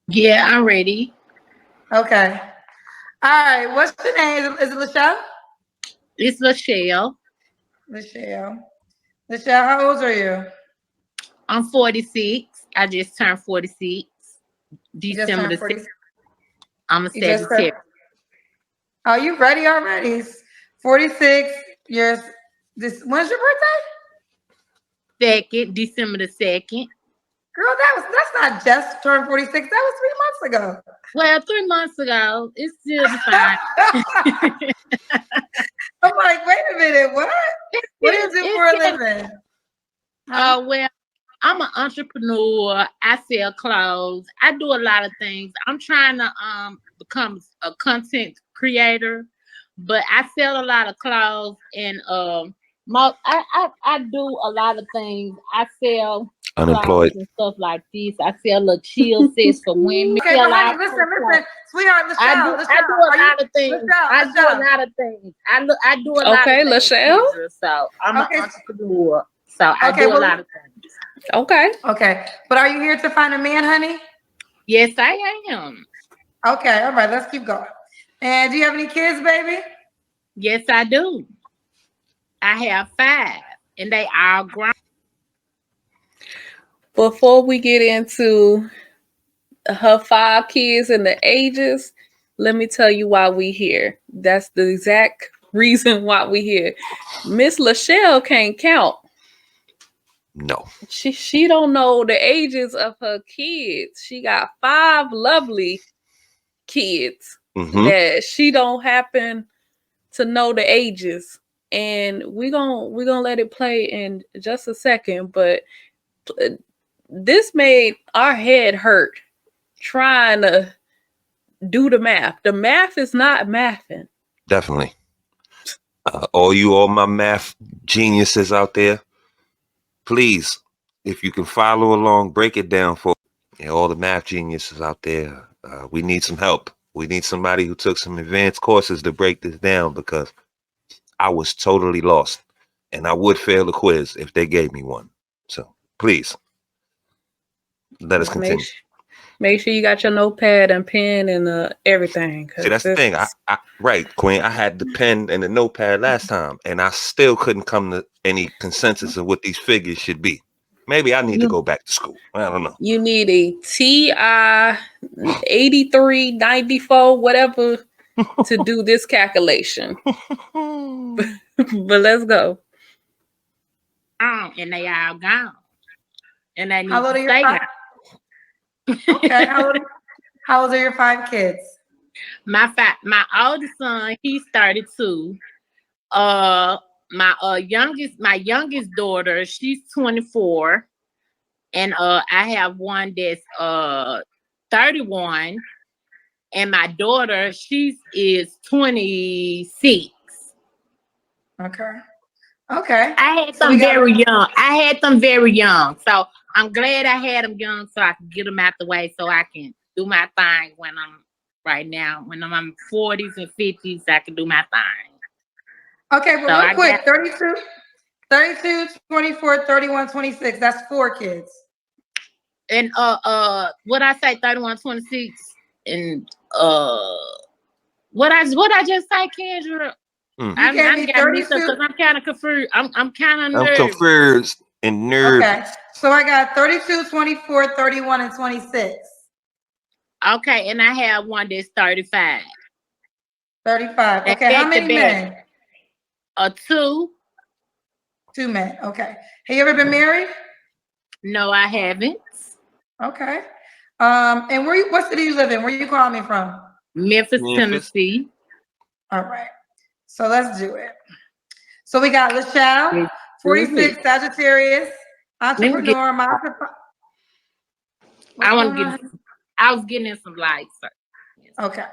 Yeah, I'm ready. Okay. All right. What's your name? Is it Lachelle? It's Michelle. Lachelle. Lachelle, how old are you? I'm 46. I just turned 46. You just December turned the 40. 6th. I'm a You just Sagittarius. turned. Oh, you ready already? 46 years. When's your birthday? Second, December the 2nd. Girl, that's not just turned 46. That was 3 months ago. Well, 3 months ago, it's still the fine. I'm like, wait a minute, what? What do you do It's for a still, living? Huh? well, I'm an entrepreneur. I sell clothes. I do a lot of things. I'm trying to become a content creator, but I sell a lot of clothes and I do a lot of things. I sell clothes Unemployed. and stuff like this. I sell little chill sets for women. Okay, Sell but all honey, kinds listen, of stuff. listen, sweetheart, Lachelle, I do Lachelle, a are you lot of things. Lachelle, I do a Lachelle? lot of things. I do a lot of Okay, things, Lachelle. Kendra. So I'm an Okay, entrepreneur. So I okay, do a well, lot of things. Okay. okay, but are you here to find a man, honey? Yes, I am. Okay, all right, let's keep going. And do you have any kids, baby? Yes, I do. I have five, and they all grown. Before we get into her 5 kids and the ages, let me tell you why we here. That's the exact reason why we here. Miss Lachelle can't count. No. She don't know the ages of her kids. She got 5 lovely kids Mm-hmm. that she don't happen to know the ages. And we gonna let it play in just a second, but this made our head hurt trying to do the math. The math is not mathing. Definitely. All my math geniuses out there, please, if you can follow along, break it down for all the math geniuses out there. We need some help. We need somebody who took some advanced courses to break this down because I was totally lost, and I would fail the quiz if they gave me one. So please let us Just make continue. sure, make sure you got your notepad and pen and everything, See, because that's the thing. Right, Queen. I had the pen and the notepad last time, and I still couldn't come to any consensus of what these figures should be. Maybe I need to you go back to school. I don't know. you need a TI 8394 whatever to do this calculation. But let's go. And they all gone, and they How need old to are your stay five? gone. Okay, how old are your 5 kids? My oldest son, he's 32. Uh, my youngest daughter, she's 24, and I have one that's 31, and my daughter, she is 26. Okay. Okay. I had So we them got very young. So I'm glad I had them young, so I can get them out the way, so I can do my thing when I'm right now. When I'm in 40s and 50s, I can do my thing. okay, but So real I quick, got 32, 24, 31, 26. That's 4 kids. and what I say 31, 26, and what I just say, Kendra. Mm. You gave I me got mixed up 32. because I'm kind of confused. I'm kind of I'm nervous. confused and Okay. nervous. So I got 32, 24, 31, and 26. Okay, and I have one that's 35. 35. That's Okay. How back to many back. men? A two. 2 men. Okay. Have you ever been married? No, I haven't. Okay. And what city you live in? Where you calling me from? Memphis, Memphis. Tennessee. All right. So let's do it. So we got Lachelle, Let's do it. 46, Sagittarius, Let me get. entrepreneur, What's I going want to on? get. I was getting in some lights. Okay.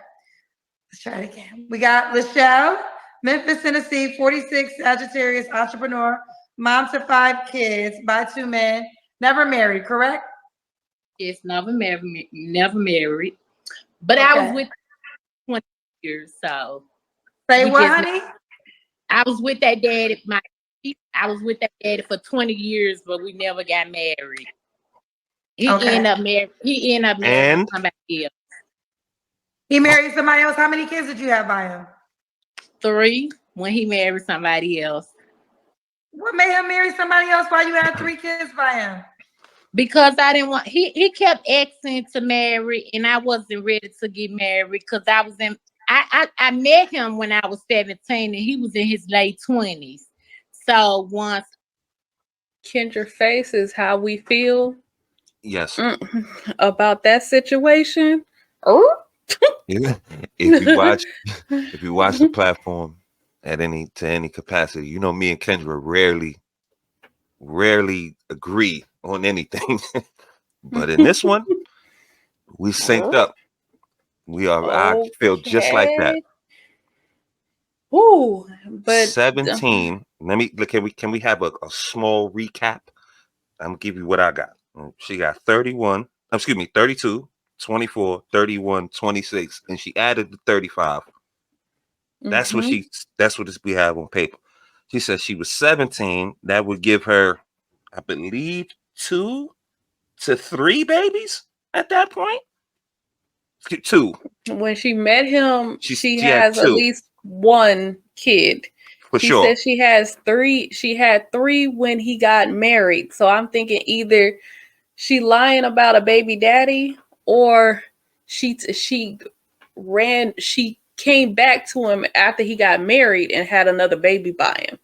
Let's try it again. We got Lachelle, Memphis, Tennessee, 46, Sagittarius, entrepreneur, mom to 5 kids by 2 men, never married, correct? It's never married. But I was Okay. with 20 years, so Say we what, just. honey? I was with that daddy. I was with that daddy for 20 years, but we never got married. Okay. He ended up marrying And somebody else. He married somebody else. How many kids did you have by him? 3 when he married somebody else. What made him marry somebody else while you had 3 kids by him? Because I didn't want he kept asking to marry and I wasn't ready to get married because I was in I met him when I was 17 and he was in his late 20s. So once Kendra face is how we feel yes, about that situation. yeah. if you watch the platform at any capacity, you know me and Kendra rarely agree on anything. But in this one, we synced up. I feel just like that. Okay. Ooh, but 17. Let me look. Can we have a small recap? I'm gonna give you what I got. She got 31, excuse me, 32, 24, 31, 26, and she added the 35. That's what we have on paper. She said she was 17. That would give her, I believe, 2 to 3 babies at that point. 2. when she met him, she She had has at 2 least 1 kid. for She sure. said she has 3. She had 3 when he got married. So I'm thinking either she lying about a baby daddy or she came back to him after he got married and had another baby by him.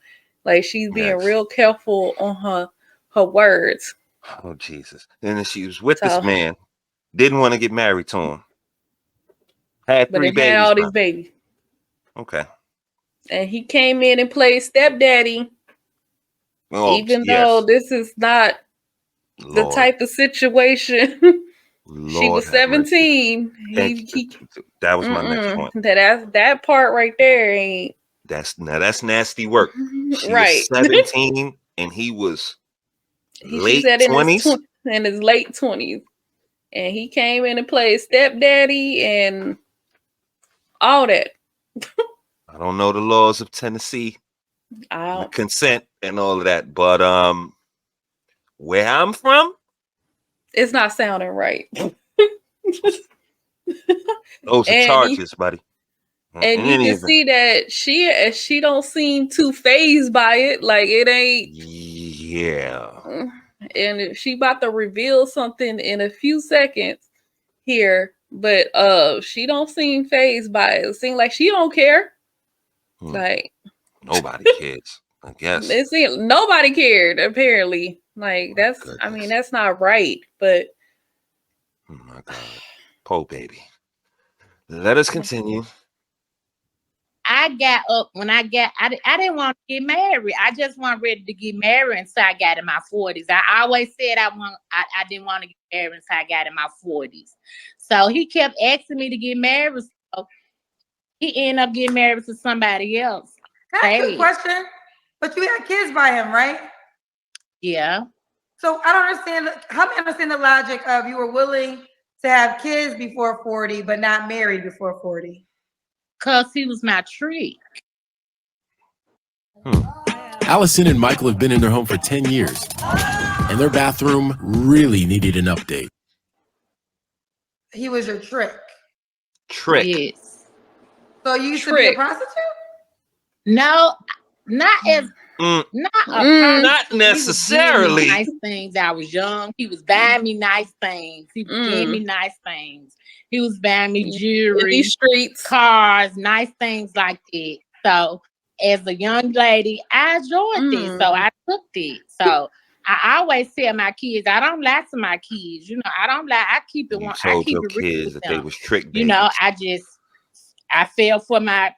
Like she's being Yes. real careful on her words. Oh Jesus! And then she was with this So, man, didn't want to get married to him, had but 3 it had babies. all these babies. Okay. And he came in and played stepdaddy. Oh Even though yes, this is not the Lord, type of situation. She Lord was have mercy. 17. Thank you. That was my next point. That part right there ain't That's nasty work. She was right. 17 and he was She late said 20s. in his late 20s. And he came in and played stepdaddy and all that. I don't know the laws of Tennessee and the consent and all of that, but where I'm from, it's not sounding right. those are and charges, buddy. and In you any can event, see that she don't seem too phased by it. Like it ain't. yeah. And if she about to reveal something in a few seconds here, but she don't seem phased by it. It seems like she don't care. Like Nobody cares, I guess. it seems nobody cared apparently. Like I mean that's not right, but oh my God, poor baby. Let us continue. I got up when I didn't want to get married. I just wasn't ready to get married until I got in my 40s. I always said I didn't want to get married until I got in my 40s. So he kept asking me to get married. So he ended up getting married to somebody else. Can I ask you a question? But you had kids by him, right? Yeah. So I don't understand. Help me understand the logic of you were willing to have kids before 40, but not married before 40. Because he was my trick. Allison and Michael have been in their home for 10 years, and their bathroom really needed an update. He was your trick. Trick. Yes. So you used to be a prostitute? No, not as not necessarily. He was giving me nice things. I was young. He was buying me nice things. He was giving me nice things. He was buying me jewelry, streets, cars, nice things like that. So as a young lady, I enjoyed this. So I took it. So I always tell my kids, I don't lie to my kids. You know, I don't lie. I keep it. I keep it real kids with that them. they was trick babies. You know, I fell for my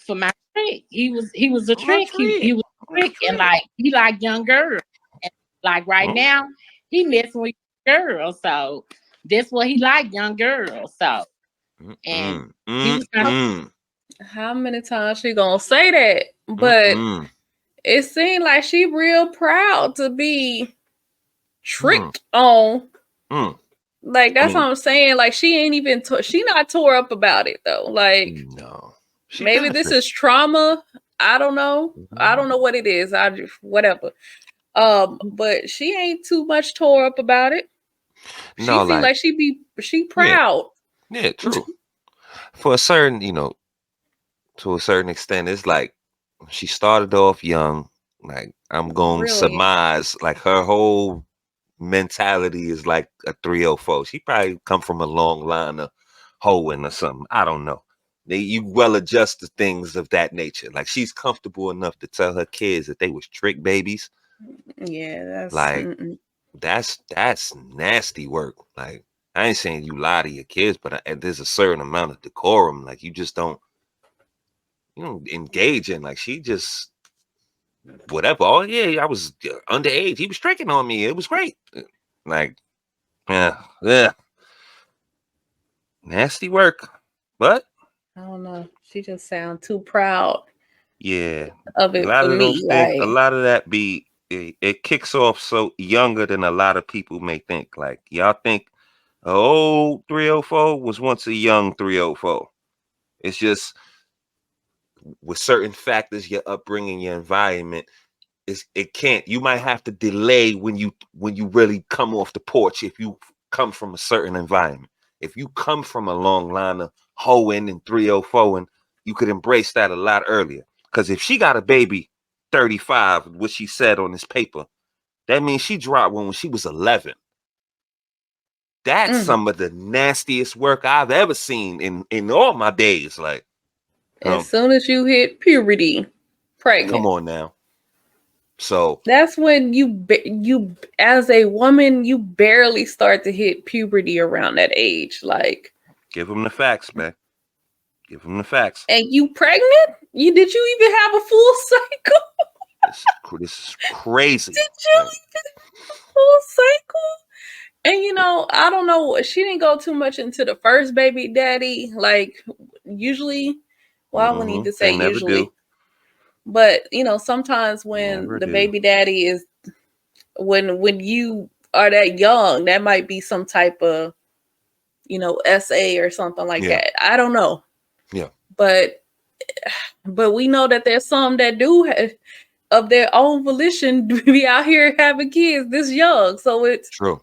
trick. He was a trick. He was a trick, and like he liked young girls. And like right now, he messing with girls. So that's what he liked, young girls. So and he was trying how many times she gonna say that? But it seemed like she real proud to be tricked on. Like that's what I'm saying. Like she ain't even she not tore up about it though. Like no, maybe this is trauma. I don't know. I don't know what it is. I just whatever. But she ain't too much tore up about it. She No, feel like like she yeah, proud. yeah, true. For a certain, to a certain extent, it's like she started off young. Like I'm going to Really. surmise, like her whole mentality is like a 304. She probably come from a long line of hoeing or something. I don't know. You well adjust to things of that nature. Like she's comfortable enough to tell her kids that they was trick babies. Yeah, that's Like that's nasty work. Like I ain't saying you lie to your kids, but there's a certain amount of decorum. Like you don't engage in. Like she just whatever. Oh yeah, I was underage. He was tricking on me. It was great. Like yeah, nasty work. But I don't know. She just sound too proud yeah, of a it for lot of those me. things. A Like, lot of that it kicks off so younger than a lot of people may think. Like y'all think an old 304 was once a young 304. It's just with certain factors, your upbringing, your environment, it can't. You might have to delay when you really come off the porch if you come from a certain environment. If you come from a long line of hoeing and 304, and you could embrace that a lot earlier. Because if she got a baby 35, what she said on this paper, that means she dropped one when she was 11. That's mm, some of the nastiest work I've ever seen in all my days. Like, as soon as you hit puberty, come pregnant. on now. So That's when you as a woman, you barely start to hit puberty around that age. Like, give them the facts, man. Give them the facts. and you pregnant? Did you even have a full cycle? This is crazy. Did you Like, even have a full cycle? And I don't know. She didn't go too much into the first baby daddy. Like usually, well, I wouldn't need to say they never usually, do. but sometimes when Never the do. baby daddy is when you are that young, that might be some type of SA or something like Yeah. that. I don't know, Yeah. but we know that there's some that do of their own volition be out here having kids this young. So it's True.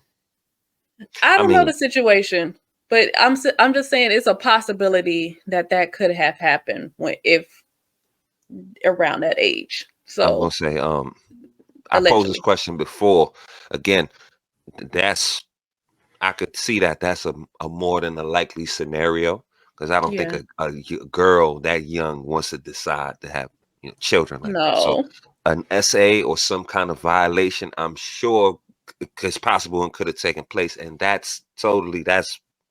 I I don't know mean, the situation, but I'm just saying it's a possibility that could have happened if around that age. I'm gonna So say, I posed this allegedly, question before. Again, that's I could see that that's a more than a likely scenario because I don't think yeah, a girl that young wants to decide to have children like that. So no, an SA or some kind of violation, I'm sure it's possible and could have taken place, and that's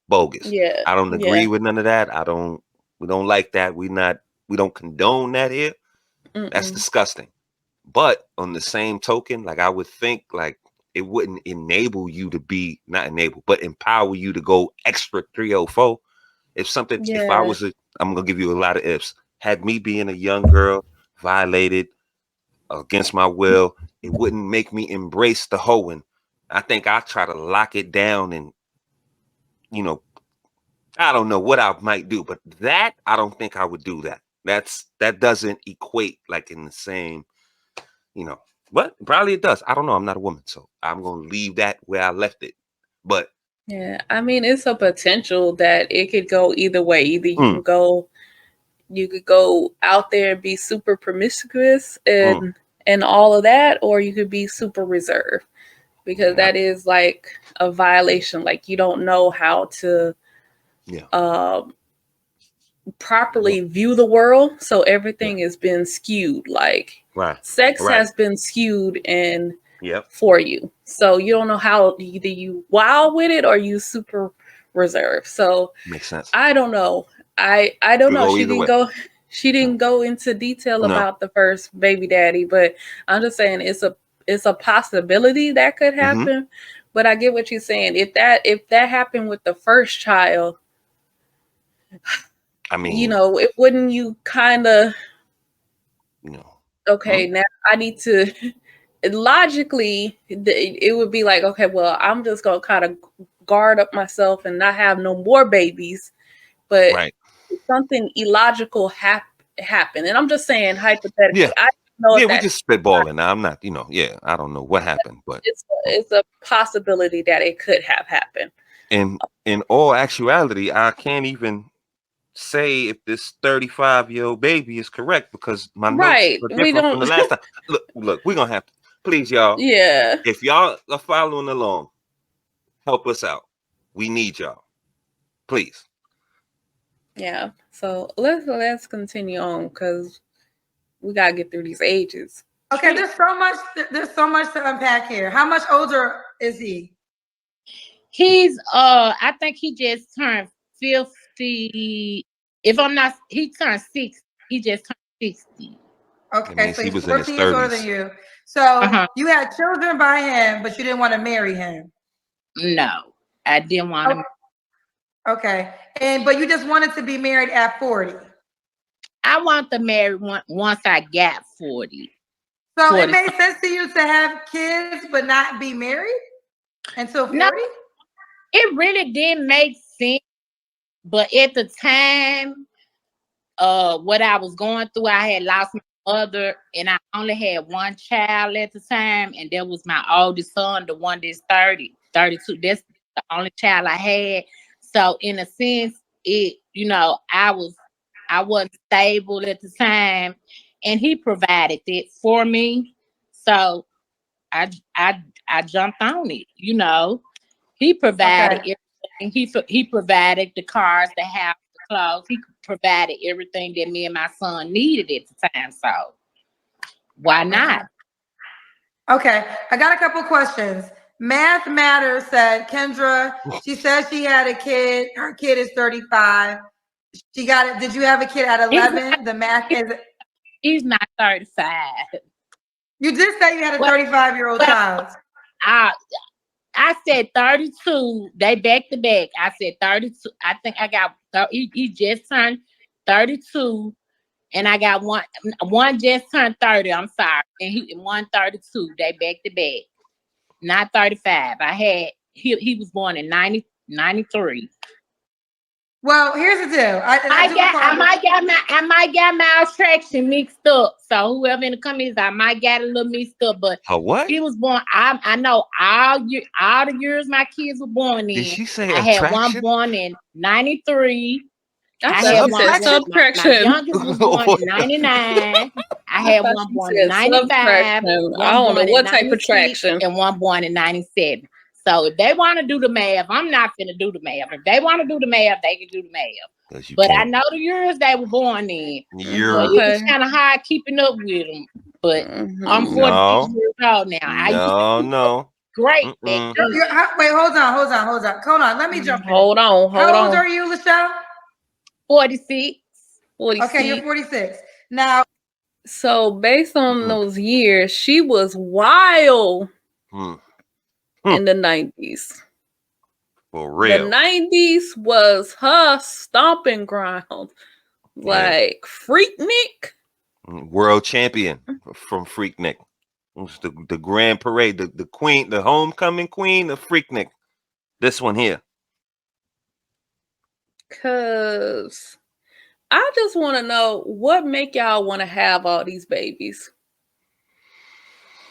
bogus. yeah, I don't yeah, agree with none of that. We don't like that. We don't condone that here. That's mm-mm. disgusting. But on the same token, like I would think like it wouldn't enable you to be not enable, but empower you to go extra 304. If I Yeah, was I'm gonna give you a lot of ifs. Had me being a young girl violated against my will, it wouldn't make me embrace the hoeing. I think I try to lock it down and you know, I don't know what I might do, but that I don't think I would do that. That doesn't equate like in the same you know. But probably it does. I don't know. I'm not a woman, so I'm gonna leave that where I left it. But yeah. I mean, it's a potential that it could go either way. Either mm, you could go out there and be super promiscuous mm, and all of that, or you could be super reserved because yeah, that is like a violation. Like you don't know how to yeah, um, yeah, properly view the world, so yeah. everything has been skewed. Like Right, sex right. has been skewed and Yep, for you, so you don't know how either you wild with it or you super reserved. So makes sense. I don't know. I don't Could know. go either way. She didn't go into detail No. about the first baby daddy, but I'm just saying it's a possibility that could Mm-hmm. happen. But I get what you're saying. If that happened with the first child, I mean, it wouldn't you kind of you know. okay, Mm, now I need to logically it would be like, okay, well, I'm just gonna kind of guard up myself and not have no more babies, but right. something illogical happen. And I'm just saying hypothetically, Yeah. know Yeah, if we that just spitballing now. I'm not, I don't know what happened, but it's a possibility that it could have happened. in all actuality, I can't even say if this 35-year-old baby is correct because my notes Right. are We different from don't the last time. Look, we're gonna have to please y'all. yeah. If y'all are following along, help us out. We need y'all. Please. Yeah. So let's continue on because we gotta get through these ages. Okay, there's so much to unpack here. How much older is he? He's I think he just turned 50. If I'm not, he turned 60. He just turned 60. That Okay, means so he he's was in his 14 years older than 30s. you. So Uh-huh. you had children by him, but you didn't want to marry him. No, I didn't want to. Okay, but you just wanted to be married at 40. I want to marry once I got 40. So 40. it made sense to you to have kids but not be married until 40? No, it really didn't make sense. But at the time, what I was going through, I had lost my mother, and I only had one child at the time, and that was my oldest son, the one that's 30, 32. That's the only child I had. So in a sense, I wasn't stable at the time, and he provided it for me. So I I I jumped on it. He provided Okay. everything. He provided the cars, the house, the clothes. He provided everything that me and my son needed at the time. So why not? Okay, I got a couple questions. Math Matter said, Kendra, she says she had a kid. Her kid is 35. She got it. Did you have a kid at 11? The math is. He's not 35. You did say you had a 35-year-old child. I said 32. They back to back. I said 32. I think I got. He just turned 32. And I got one just turned 30. I'm sorry. And one 32. They back to back. Not 35. He was born in 93. Well, here's the deal. I might get my attraction mixed up. So whoever in the comments, I might get a little mixed up. But What? he was born. I know all the years my kids were born in. Did she say I had one attraction? born in 93. I I thought had she one. said My subtraction. youngest was born in 99. I had thought one she born in said 95. subtraction. I One don't know born in what type of 96, traction. and one born in 97. So if they want to do the math, I'm not finna do the math. If they want to do the math, they can do the math. But I know the years they were born in. So it was kind of hard keeping up with them. But I'm 46 years old now. I used to No. great back then. Wait, hold on. Let me jump in. Hold on. How old are you, Lachelle? 46. 46. Okay, you're 46. Now, so based on those years, she was wild in the 90s. For real. The 90s was her stomping ground. Like Freaknik. World champion from Freaknik. It was the grand parade, the queen, the homecoming queen of Freaknik. This one here. Cause I just want to know what make y'all want to have all these babies.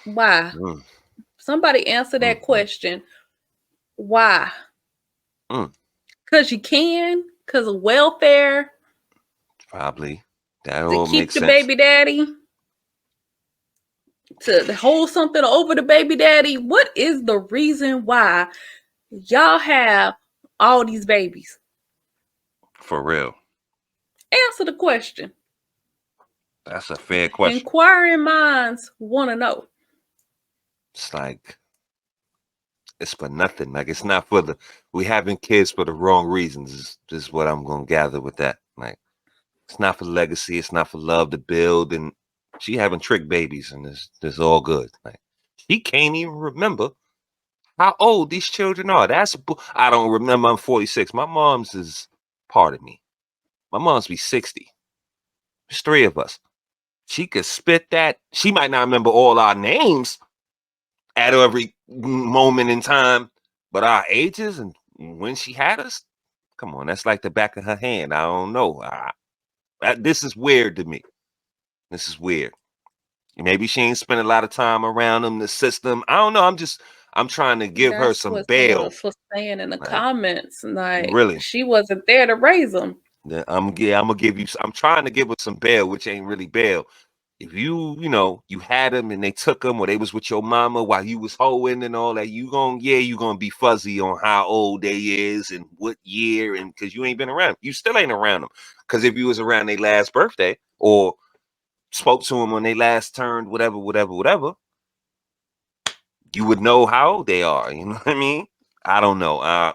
Why? Somebody answer that question. Why? Cause you can. Cause of welfare. Probably. That To all keep makes the sense. baby daddy. To hold something over the baby daddy. What is the reason why y'all have all these babies? For real. Answer the question. That's a fair question. Inquiring minds want to know. It's like, it's for nothing. Like, it's not for we having kids for the wrong reasons. Is what I'm going to gather with that. Like, it's not for legacy. It's not for love to build. And she having trick babies, and it's all good. Like, she can't even remember how old these children are. I don't remember. I'm 46. My mom's is part of me. My mom's be 60. There's 3 of us. She could spit that. She might not remember all our names at every moment in time, but our ages and when she had us, come on, that's like the back of her hand. I don't know. This is weird to me. This is weird. Maybe she ain't spent a lot of time around them, the system. I don't know. I'm trying to give her That's some what someone bail. else was saying in the Like, comments. Like, really. she wasn't there to raise them. I'm gonna give you. I'm trying to give her some bail, which ain't really bail. If you had them and they took them, or they was with your mama while you was hoeing and all that, you gonna be fuzzy on how old they is and what year, and because you ain't been around, you still ain't around them. Because if you was around their last birthday or spoke to them when they last turned whatever, you would know how old they are. You know what I mean? I don't know.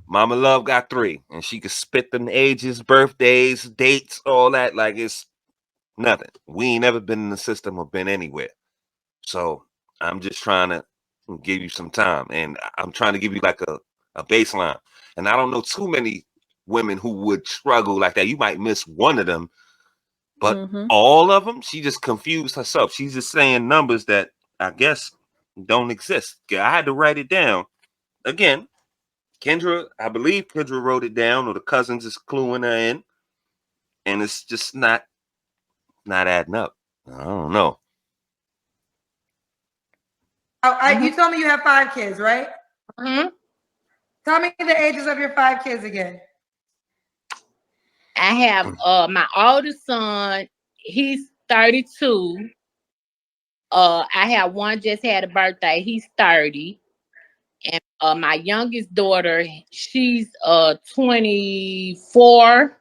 Mama Love got 3, and she could spit them ages, birthdays, dates, all that like it's nothing. We ain't never been in the system or been anywhere. So I'm just trying to give you some time, and I'm trying to give you like a baseline. And I don't know too many women who would struggle like that. You might miss one of them, but all of them, she just confused herself. She's just saying numbers that I guess don't exist. I had to write it down again. Kendra, I believe Kendra wrote it down, or the cousins is cluing her in, and it's just not adding up. I don't know. You told me you have 5 kids, right? Tell me the ages of your 5 kids again. I have my oldest son, he's 32. I have one just had a birthday, he's 30. And my youngest daughter, she's 24.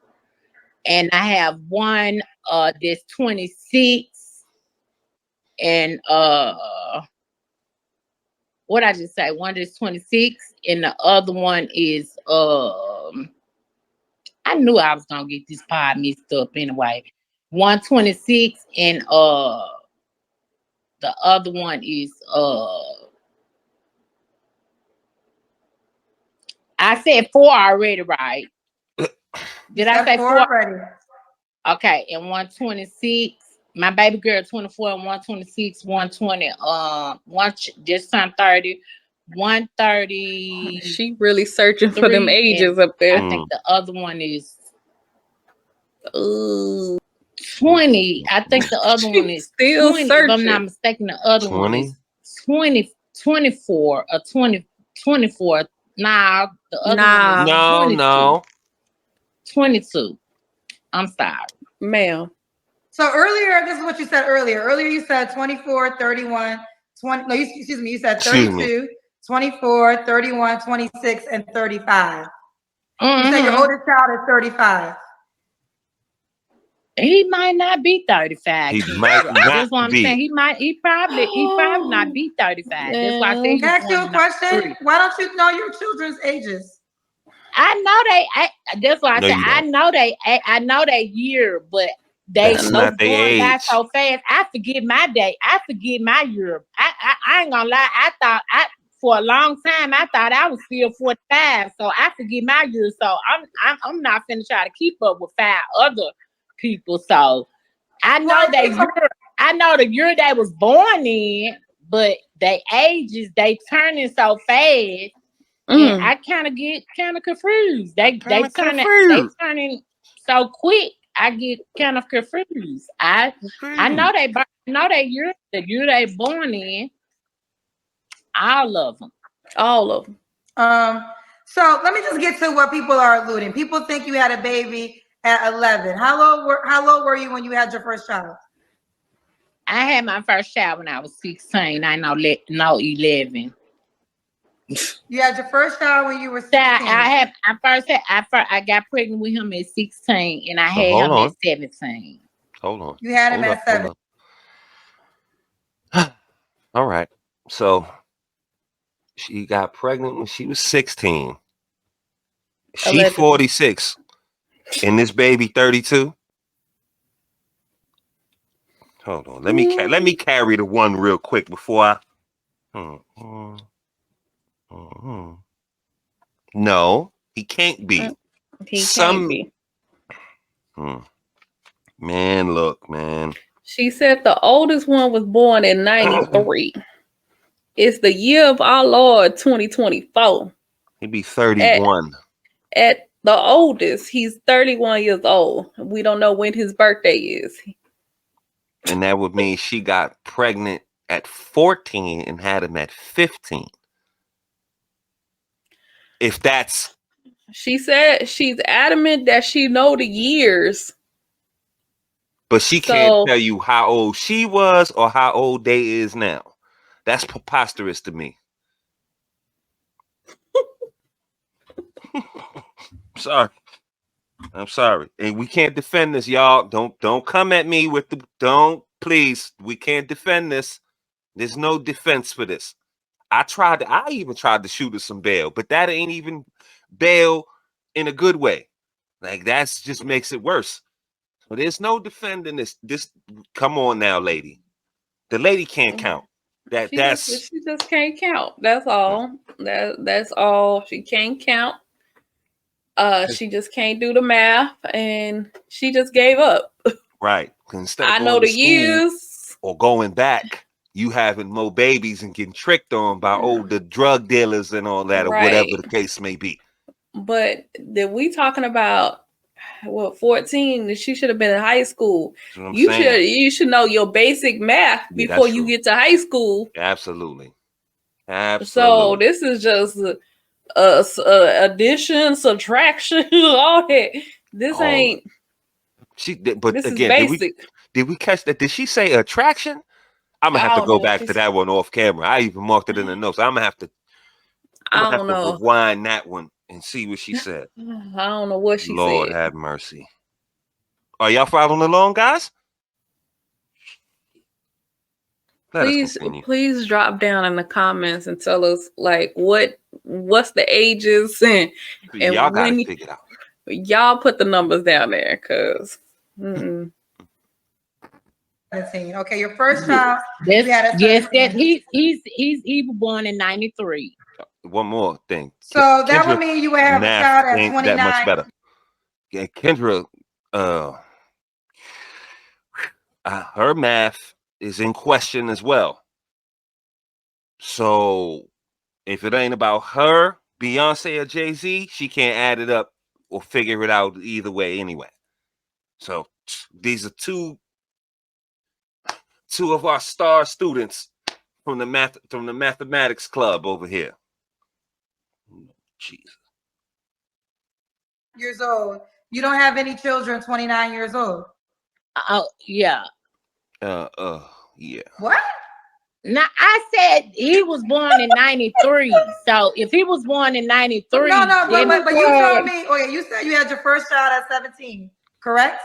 And I have one that's 26. And what I just say, one is 26, and the other one is I knew I was gonna get this pod mixed up anyway. 126, and the other one is I said 4 already, right? Did I say 4 already? Okay, and 126. My baby girl 24 and 126, 120, one just turned 30, 130. She really searching for them ages up there. I think the other one is Ooh. 20. I think the other one is still 20. searching. If I'm not mistaken, the other 20? one is 20, 24 or 20, 24. Nah, the other one is 22. No. 22. I'm sorry. Ma'am. So earlier, this is what you said earlier. Earlier you said 24, 31, 20. No, excuse me. You said 32, 24, 31, 26, and 35. You said your oldest child is 35. He might not be 35. He might not That's what I'm be. saying. He probably not be 35. That's why I said. Can I ask you a question? Why don't you know your children's ages? I know that's why I said I know they year, but that's not their age. By so fast. I forget my day. I forget my year. I ain't gonna lie. I thought for a long time I thought I was still 45. So I forget my year. So I'm not finna try to keep up with 5 other people. So I know I know the year they was born in, but they ages they turning so fast. And I kind of get confused. They turning so quick. I get kind of confused. I know the year they born in. All of them. So let me just get to what people are alluding. People think you had a baby at 11. How low were you when you had your first child? I had my first child when I was 16. I know 11. You had your first child when you were 16. I got pregnant with him at 16, and I had him at 17. Hold on. You had him at 7. All right. So she got pregnant when she was 16. She 46, and this baby 32. Hold on. Let me carry the one real quick before I. No, he can't be. Can't be. Man, look, man. She said the oldest one was born in 93. It's the year of our Lord 2024. He'd be 31. At the oldest, he's 31 years old. We don't know when his birthday is. And that would mean she got pregnant at 14 and had him at 15. If that's... She said she's adamant that she know the years. But she can't tell you how old she was or how old they is now. That's preposterous to me. Sorry. I'm sorry. And we can't defend this, y'all. Don't come at me with the please. We can't defend this. There's no defense for this. I even tried to shoot her some bail, but that ain't even bail in a good way. Like that's just makes it worse. So there's no defending this. Come on now, lady. The lady can't count. She just can't count. That's all. That's all. She can't count. She just can't do the math, and she just gave up. Right. Instead of I know the years. Or going back, you having more babies and getting tricked on by older drug dealers and all that, or whatever the case may be. But we talking about 14? She should have been in high school. You should know your basic math before you get to high school. Absolutely. So this is just addition, subtraction, all that. This ain't. But this again, did we catch that? Did she say attraction? I'm gonna have to go back to that one off camera. I even marked it in the notes. I'm gonna have to rewind that one and see what she said. I don't know what she said. Lord have mercy. Are y'all following along, guys? Please drop down in the comments and tell us like what's the ages and y'all gotta figure it out. Y'all put the numbers down there, cause. 17. Okay, your first child. He was born in 93. One more thing. So that would mean you would have a child at 29. That much better. Yeah, Kendra, her math is in question as well. So if it ain't about her, Beyonce or Jay-Z, she can't add it up or figure it out either way anyway. So these are two of our star students from the mathematics club over here. Jesus. Years old. You don't have any children 29 years old. Oh, yeah. Yeah. What? Now, I said he was born in 93. So if he was born in 93. No, but you told me, you said you had your first child at 17, correct?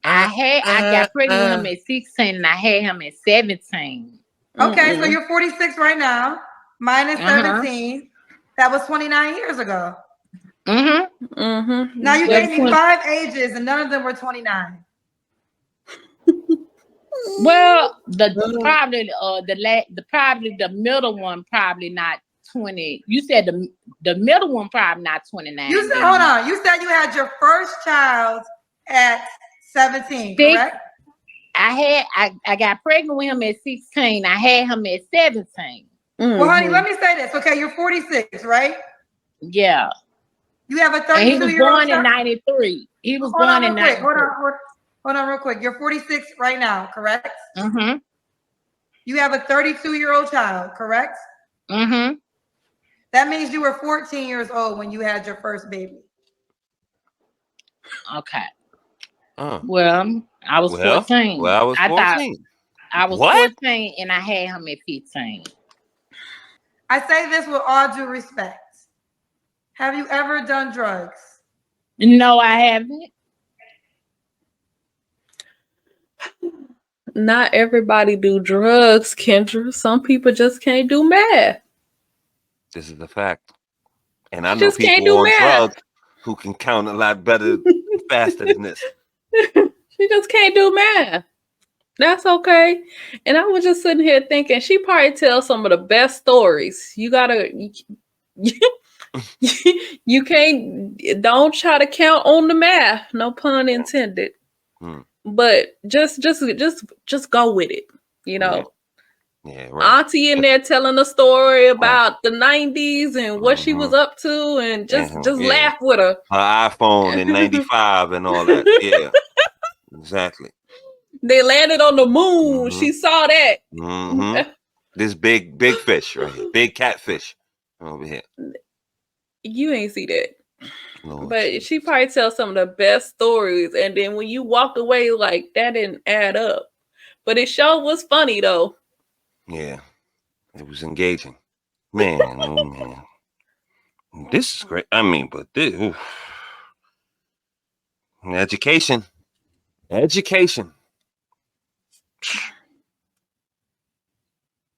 I got pregnant with him at 16 and I had him at 17. Okay, so you're 46 right now, minus 17. That was 29 years ago. Now you gave me 5 ages and none of them were 29. Well, the middle one probably not 20. You said the middle one probably not 29. You said hold on. You said you had your first child at 17, correct? I got pregnant with him at 16. I had him at 17. Well, honey, let me say this. Okay, you're 46, right? Yeah. You have a 32-year-old. And he was born in 93. He was born in 93. Hold on real quick. You're 46 right now, correct? You have a 32-year-old child, correct? That means you were 14 years old when you had your first baby. Okay. Well, I was 14. Well, I was 14. I was 14 and I had him at 15. I say this with all due respect. Have you ever done drugs? No, I haven't. Not everybody do drugs, Kendra. Some people just can't do math. This is the fact. And I know people on drugs who can count a lot better, faster than this. She just can't do math. That's okay. And I was just sitting here thinking, she probably tells some of the best stories. You don't try to count on the math. No pun intended. But just go with it. You know. Yeah, right. Auntie in there telling a story about the 90s and what she was up to, and just laugh with her. Her iPhone in 95 and all that. Yeah, exactly. They landed on the moon. Mhm. She saw that. Mm-hmm. This big fish right here, big catfish over here. You ain't see that. Lord But Jesus. she probably tells some of the best stories. And then when you walked away, like, that didn't add up. But it sure was funny, though. Yeah, it was engaging. Man, oh man. This is great. I mean, but this education. Education.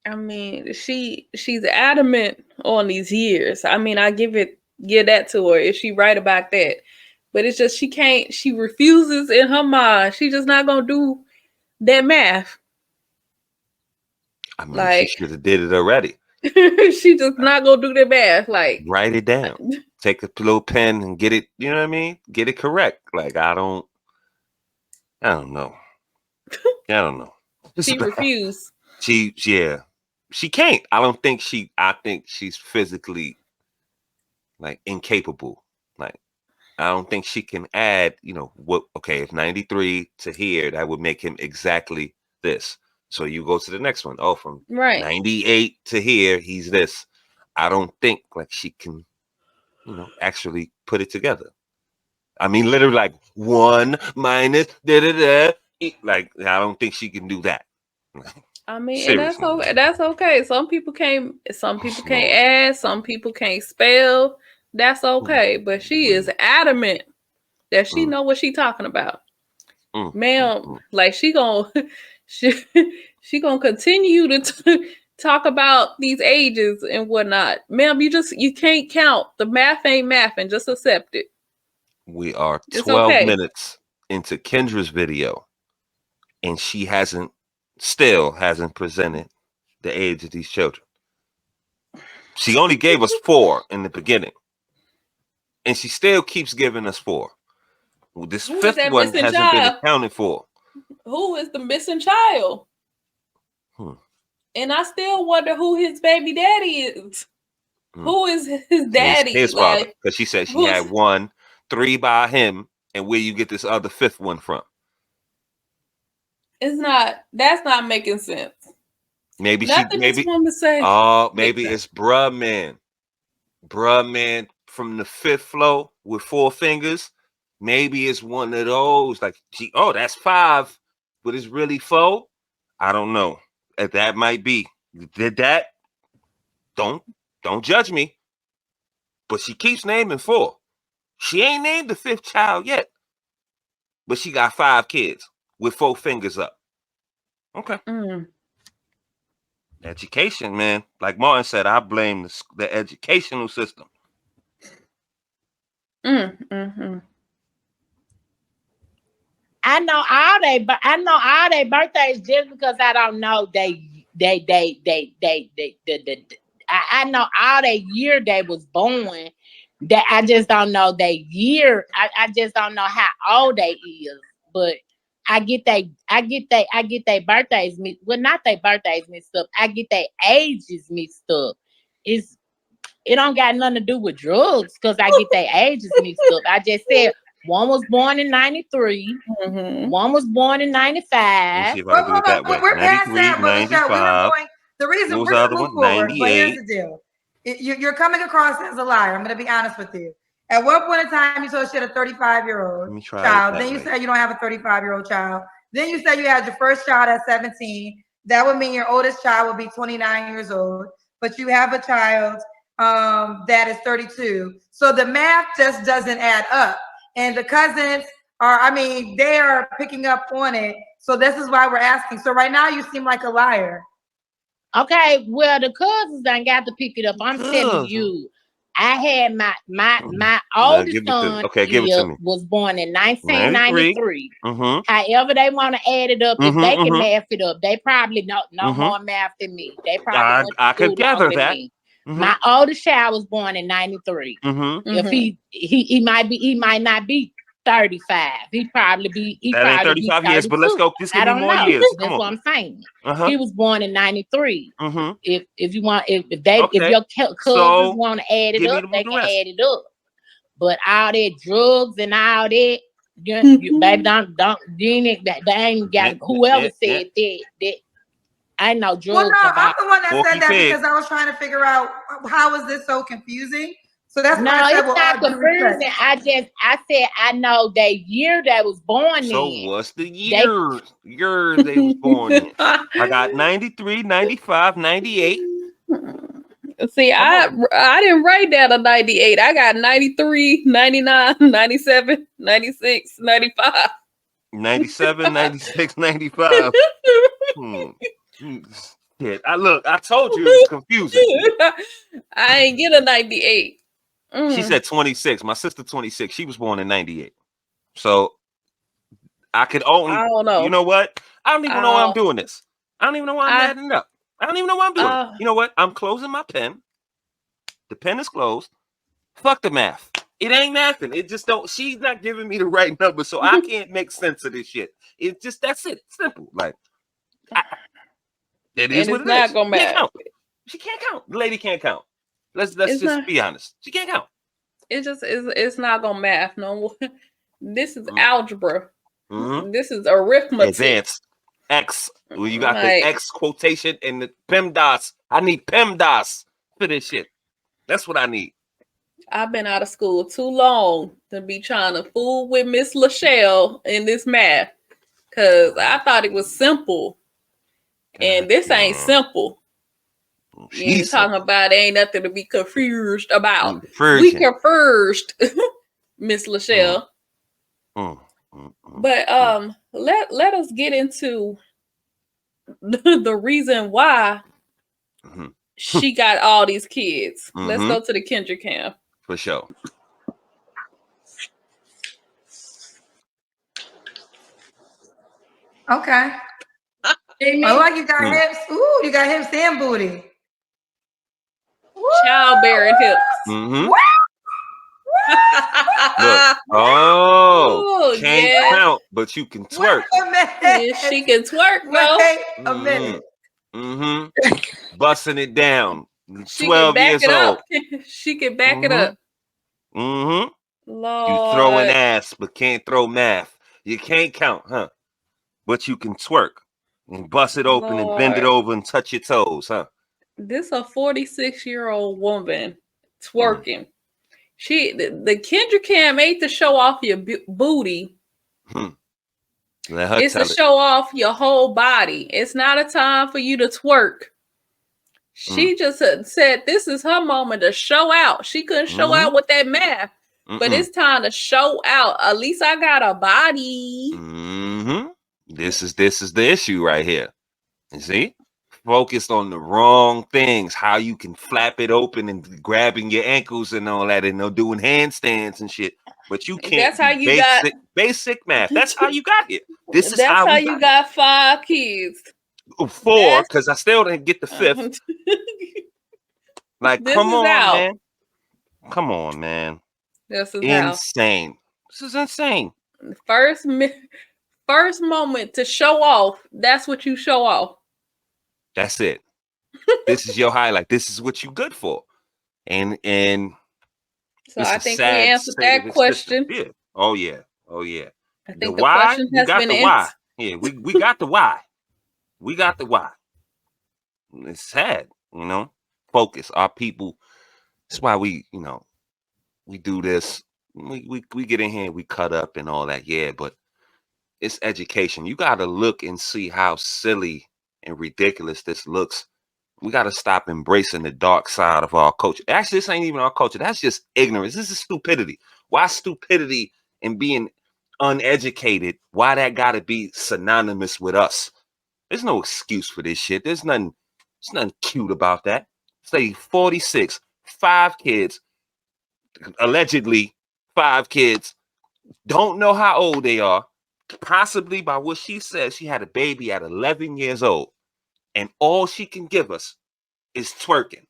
I mean, she's adamant on these years. I mean, I give that to her if she right about that. But it's just she refuses in her mind. She just not gonna do that math. I mean, she Like should have did it already. she just not gonna do that math. Like Write it down. Take a little pen and get it, you know what I mean? Get it correct. Like I don't know. I don't know. she refused. Yeah. She can't. I think she's physically like incapable. Like I don't think she can add, if 93 to here, that would make him exactly this. So you go to the next one. Oh, from Right. 98 to here, he's this. I don't think like she can, actually put it together. I mean, literally like 1 minus da da da. Like I don't think she can do that. I mean, and Seriously. that's okay. Some people can't add, some people can't spell. That's okay. But she is adamant that she know what she talking about. Ma'am, like she gonna continue to talk about these ages and whatnot. Ma'am, you can't count. The math ain't math, and just accept it. We are It's 12 okay. minutes into Kendra's video, and she still hasn't presented the age of these children. She only gave us 4 in the beginning, and she still keeps giving us 4. Well, this Who is 5th that one missing hasn't been child? accounted for. Who is the missing child? And I still wonder who his baby daddy is. Who is his daddy? His father, because she said she had 3 by him, and where you get this other 5th one from? That's not making sense. Maybe this woman say. Maybe it's bruh man from the 5th floor with 4 fingers. Maybe it's one of those like that's 5, but it's really 4. I don't know. That might be. Did that? Don't judge me. But she keeps naming 4. She ain't named the 5th child yet. But she got 5 kids with 4 fingers up. Okay. Education, man. Like Martin said, I blame the educational system. I know all their birthdays just because I don't know I know all their year they was born. That I just don't know their year. I just don't know how old they is. But I get their birthdays mixed. Well, not their birthdays mixed up. I get their ages mixed up. It don't got nothing to do with drugs because I get their ages mixed up. I just said one was born in 93, one was born in 95. We're past that, Brother Show. The reason we're going to move forward, but here's the deal. You're coming across as a liar. I'm going to be honest with you. At one point in time, you told she had a 35-year-old child. Then you said you don't have a 35-year-old child. Then you said you had your first child at 17. That would mean your oldest child would be 29 years old. But you have a child that is 32. So the math just doesn't add up. And the cousins they are picking up on it. So this is why we're asking. So right now you seem like a liar. Okay, well the cousins done got to pick it up. I'm telling you, I had my oldest son was born in 1993. However they want to add it up, if they can math it up, they probably know more math than me. They probably went to school longer than me. My oldest child was born in 93. If he might not be 35. He probably be 35 years, but let's go. Just give me more years. That's what I'm saying. He was born in 93. If you want, if your cousins want to add it up, they can add it up. But all that drugs and all that, Baby, don't, you ain't, they ain't got, whoever said that, I know Well, drugs no, I'm about. the one that Porky said that Pig. because I was trying to figure out how is this so confusing. So that's No, why I said, it's well, not I do respect. confusing. I said I know that year they was born So in. what's the They years they was born in? I got 93, 95, 98. See, Come I on. I didn't write down a 98. I got 93, 99, 97, 96, 95. 97, 96, 95. Hmm. Shit. I told you it was confusing. I ain't get a 98. She said 26. My sister 26. She was born in 98. So I could only, I don't you know. know what? I don't even know why I'm Uh, doing this. I don't even know why I'm I adding up. I don't even know why I'm doing it. uh You know what? I'm closing my pen. The pen is closed. Fuck the math. It ain't mathing. It just don't. She's not giving me the right number, so I can't make sense of this shit. It just that's it. Simple. Like I, it is and what it's it not is. gonna Can't matter. count. She can't count. The lady can't count. Let's It's just not. be honest. She can't count. It's not gonna math no more. This is Mm. algebra. Mm-hmm. This is arithmetic. Advanced X. Well, you got the Like X quotation and the PEMDAS. I need PEMDAS for this shit. That's what I need. I've been out of school too long to be trying to fool with Miss Lachelle in this math. Cause I thought it was simple. And this ain't simple. You ain't She's talking simple. about ain't nothing to be confused about. We Virgin. confused, Miss Lachelle. Mm, mm, mm, But mm. let us get into the reason why Mhm. she got all these kids. Let's Mhm. go to the Kendra cam. For sure. Okay. Oh, like you got hips. Ooh, you got hips and booty. Childbearing hips. Mm-hmm. What? Look. Oh, Ooh, can't yes. count, but you can Wait twerk. a minute. Yeah, she can twerk, though. Wait a minute. Mm-hmm. Busting it down. She can 12 back years it old. up. She can back it up. Mm-hmm. You throwing Lord. ass, but can't throw math. You can't count, huh? But you can twerk and bust it open and bend it Lord. over and touch your toes, huh? This a 46-year-old woman twerking. The Kendra cam ain't to show off your booty. Let her It's to tell it. show off your whole body. It's not a time for you to twerk. She just said this is her moment to show out. She couldn't show out with that math, but it's time to show out. At least I got a body. Mm-hmm. This is the issue right here. You see? Focused on the wrong things. How you can flap it open and grabbing your ankles and all that, and doing handstands and shit. But you can't That's how do you got basic math. That's how you got here. This is That's how how we you got got 5 kids. here. 4, because I still didn't get the 5th. Like, This come is on, how. man. Come on, man. This is Insane. This is insane. how. First moment to show off. That's what you show off. That's it. This is your highlight. This is what you good for. And So it's I a think we sad answered state of that its system. question. Yeah. Oh yeah. Oh yeah. I The think the why, question we has got been the why. answered. Yeah, we got the why. We got the why. It's sad, Focus. Our people. That's why we do this. We get in here and we cut up and all that. Yeah, but it's education. You got to look and see how silly and ridiculous this looks. We got to stop embracing the dark side of our culture. Actually, this ain't even our culture. That's just ignorance. This is stupidity. Why stupidity and being uneducated? Why that got to be synonymous with us? There's no excuse for this shit. There's nothing cute about that. Say 46, 5 kids, allegedly 5 kids, don't know how old they are. Possibly by what she says, she had a baby at 11 years old. And all she can give us is twerking.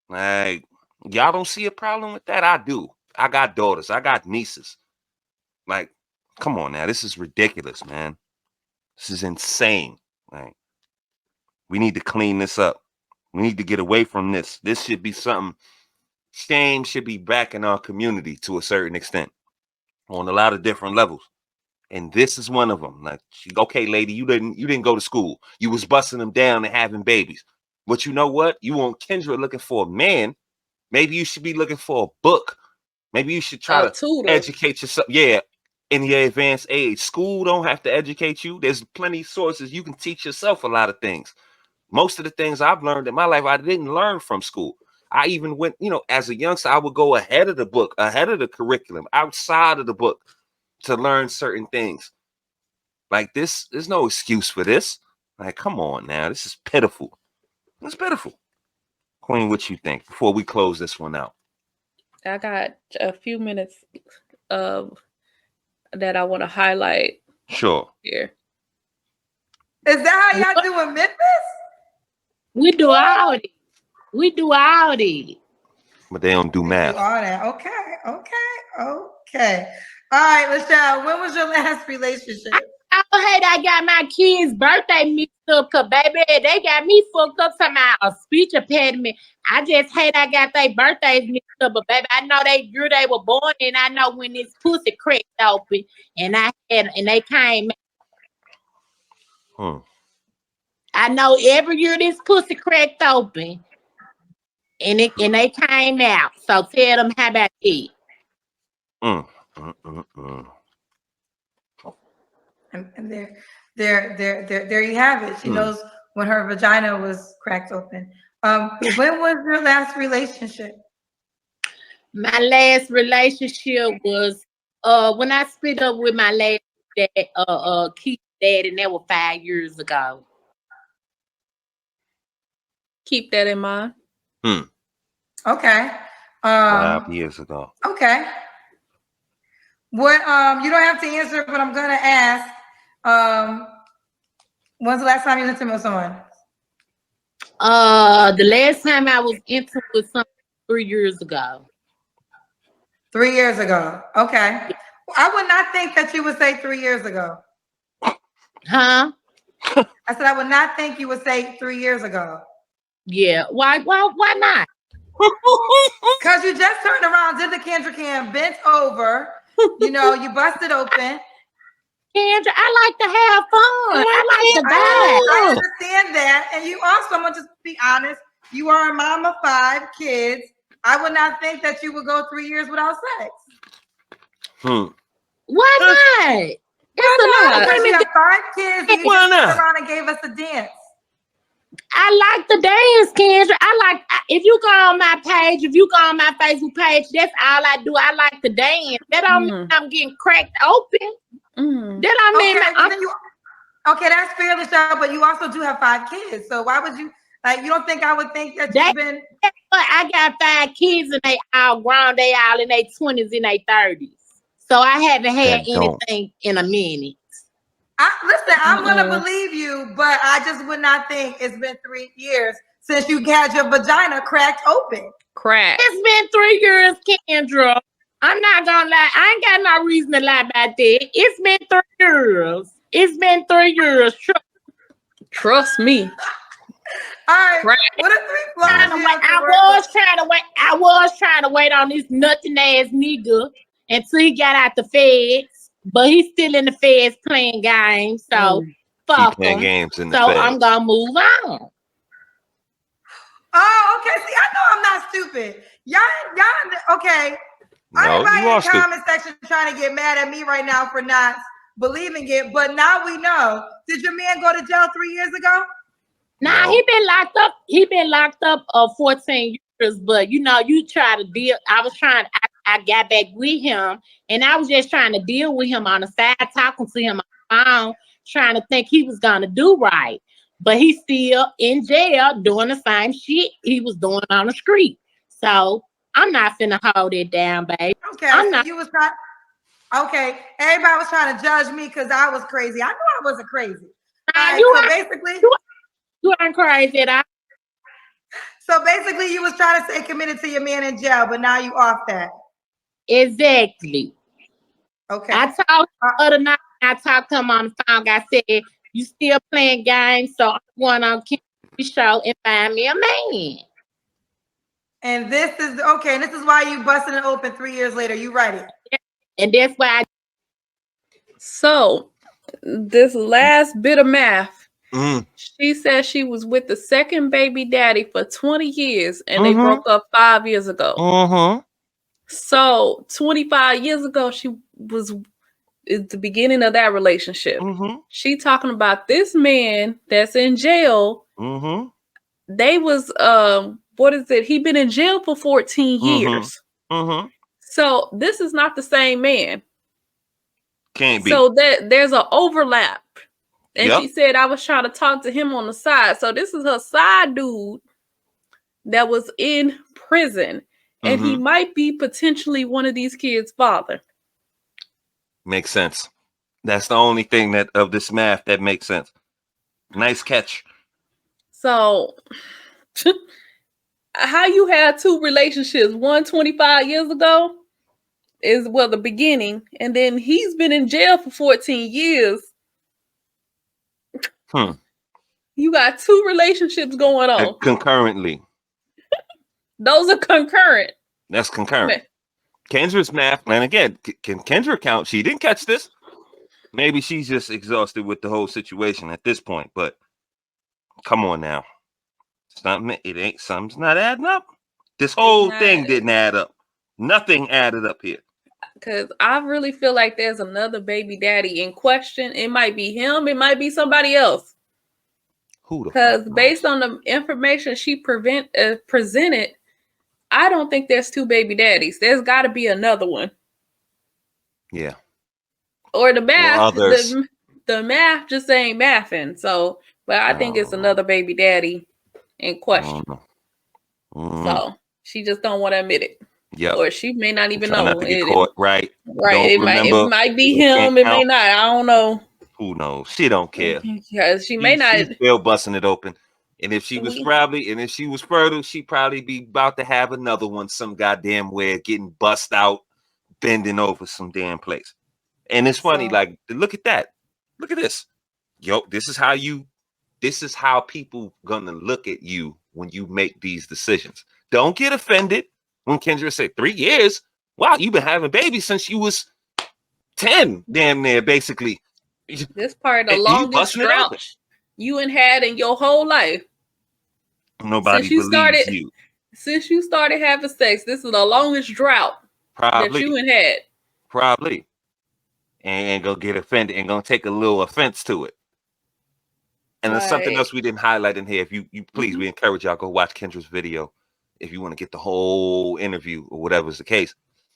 Like, y'all don't see a problem with that? I do. I got daughters. I got nieces. Like, come on now. This is ridiculous, man. This is insane. Like, we need to clean this up. We need to get away from this. This should be something. Shame should be back in our community to a certain extent. on a lot of different levels. And this is one of them. Like, okay, lady, you didn't go to school. You was busting them down and having babies. But you know what? You want Kendra looking for a man. Maybe you should be looking for a book. Maybe you should try to tutor. educate yourself. Yeah, in your advanced age. School don't have to educate you. There's plenty of sources. You can teach yourself a lot of things. Most of the things I've learned in my life, I didn't learn from school. I even went, as a youngster, I would go ahead of the book, ahead of the curriculum, outside of the book to learn certain things. Like this, there's no excuse for this. Like, come on now. This is pitiful. It's pitiful. Queen, what you think before we close this one out? I got a few minutes of that I want to highlight. Sure. Here. Is that how y'all do in Memphis? We do all these. We do all these. But they don't do math. Do all that. Okay. All right, Michelle, when was your last relationship? I hate I got my kids' birthday mixed up because, baby, they got me fucked up talking about a speech impediment. I just hate I got their birthdays mixed up, but, baby, I know they year they were born, and I know when this pussy cracked open, and they came. I know every year this pussy cracked open, and they came out. So tell them how about it. And there you have it. She knows when her vagina was cracked open. When was your last relationship? My last relationship was when I split up with my last kid dad, and that was 5 years ago. Keep that in mind. Okay. 5 years ago. Okay. What you don't have to answer, but I'm gonna ask. When's the last time you were intimate with someone? The last time I was intimate with someone 3 years ago. 3 years ago. Okay. I would not think that you would say 3 years ago. Huh? I said I would not think you would say 3 years ago. Yeah. Why not? Because you just turned around, did the Kendra cam, bent over, you busted open. Kendra, I like to have fun. I like to vibe. I understand that. And you also, I'm going to just be honest, you are a mom of 5 kids. I would not think that you would go 3 years without sex. Why not? Because you have 5 kids and you just turned around and gave us a dance. I like to dance, Kendra. If you go on my page, if you go on my Facebook page, that's all I do. I like to dance. That don't mean I'm getting cracked open. That don't mean okay, that's fair, Michelle, but you also do have 5 kids. So why would you you don't think I would think that you've been I got 5 kids and they all grown, they all in their 20s and their 30s. So I haven't had anything in a minute. Listen, I'm gonna believe you, but I just would not think it's been 3 years since you had your vagina cracked open. It's been 3 years, Kendra. I'm not gonna lie. I ain't got no reason to lie about that. It's been 3 years. It's been 3 years. Trust me. All right. What are 3 flaws? I was trying to wait on this nothing ass nigga until he got out the feds. But he's still in the feds playing games, so fuck him. Games in the so feds. I'm gonna move on. Oh, okay. See, I know I'm not stupid. Y'all, okay. No, Everybody you are in the comment section trying to get mad at me right now for not believing it, but now we know. Did your man go to jail 3 years ago? Nah, he been locked up. He been locked up 14 years, but you try to deal. I got back with him, and I was just trying to deal with him on the side, talking to him on the phone, trying to think he was gonna do right. But he's still in jail doing the same shit he was doing on the street. So I'm not finna hold it down, babe. Okay, you was not. Okay, everybody was trying to judge me because I was crazy. I knew I wasn't crazy. You aren't crazy at all. So basically, you was trying to stay committed to your man in jail, but now you off that. Exactly. Okay. I talked the other night. I talked to him on the phone. I said, "You still playing games? So I'm going on KendraG's show and find me a man." And this is okay. And this is why you busted it open 3 years later. You write it. And that's why So this last bit of math, Mm. she said she was with the second baby daddy for 20 years and they Mhm. broke up 5 years ago. Mm-hmm. So 25 years ago, she was at the beginning of that relationship. Mm-hmm. She talking about this man that's in jail. Mm-hmm. They was what is it? He been in jail for 14 years. Mm-hmm. So this is not the same man. Can't be. So there's an overlap. And Yep. she said I was trying to talk to him on the side. So this is her side dude that was in prison. And he Mm-hmm. might be potentially one of these kids' father. Makes sense. That's the only thing that of this math that makes sense. Nice catch. So how you had two relationships, one 25 years ago is the beginning, and then he's been in jail for 14 years. You got two relationships going on. Concurrently. Those are concurrent. That's concurrent. Kendra's math, and again, can Kendra count? She didn't catch this. Maybe she's just exhausted with the whole situation at this point, but come on now. Something's not adding up. This whole thing didn't add up. Nothing added up here. Because I really feel like there's another baby daddy in question. It might be him. It might be somebody else. Who the Because based on the information she presented, I don't think there's two baby daddies. There's got to be another one. Yeah. Or the math. Others. The math just ain't mathing. So, but I think it's another baby daddy in question. So she just don't want to admit it. Yeah. Or she may not even know. Not to get caught, right? Right. It might be him. It may not. I don't know. Who knows? She don't care. Because she may not. She's still busting it open. And if she was fertile, she'd probably be about to have another one some goddamn where getting bust out, bending over some damn place. And it's funny, like, look at that. Look at this. Yo, this is how people gonna look at you when you make these decisions. Don't get offended when Kendra said 3 years. Wow, you've been having babies since you was 10, damn near, basically. This part of the longest drought you had in your whole life. Nobody believes you. Since you started having sex, this is the longest drought that you had. Probably. And gonna get offended and gonna take a little offense to it. And there's something else we didn't highlight in here. If you please, we encourage y'all go watch Kendra's video if you want to get the whole interview or whatever's the case.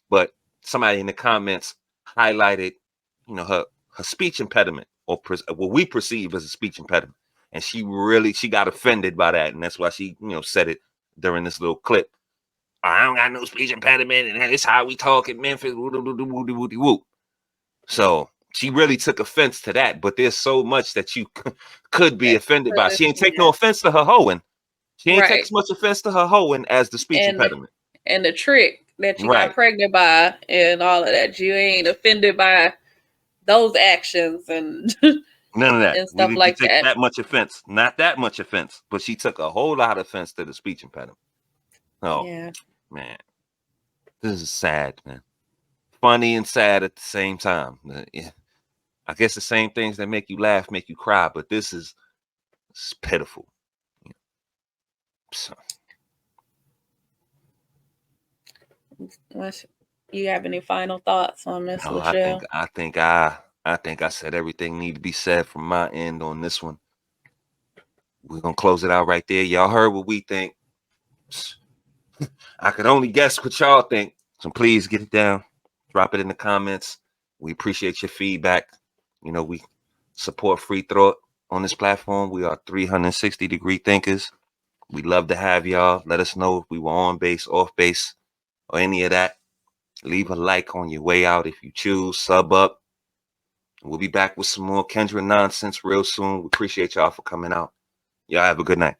But somebody in the comments highlighted, her speech impediment, or what we perceive as a speech impediment, and she got offended by that, and that's why she said it during this little clip. I don't got no speech impediment, and that's how we talk in Memphis. Woo. So she really took offense to that, but there's so much that you could be offended by. She ain't take no offense to her hoeing. She ain't take as much offense to her hoeing as the speech impediment. And the trick that you got pregnant by and all of that. You ain't offended by those actions and none of that. And stuff like that. That much offense. Not that much offense, but she took a whole lot of offense to the speech impediment. Oh, yeah. Man. This is sad, man. Funny and sad at the same time. I guess the same things that make you laugh make you cry, but it's pitiful. So. You have any final thoughts on this? No, I think I said everything need to be said from my end on this one. We're gonna close it out right there. Y'all heard what we think. I could only guess what y'all think. So please get it down. Drop it in the comments. We appreciate your feedback. We support free thought on this platform. We are 360-degree thinkers. We'd love to have y'all. Let us know if we were on base, off base, or any of that. Leave a like on your way out if you choose. Sub up. We'll be back with some more Kendra nonsense real soon. We appreciate y'all for coming out. Y'all have a good night.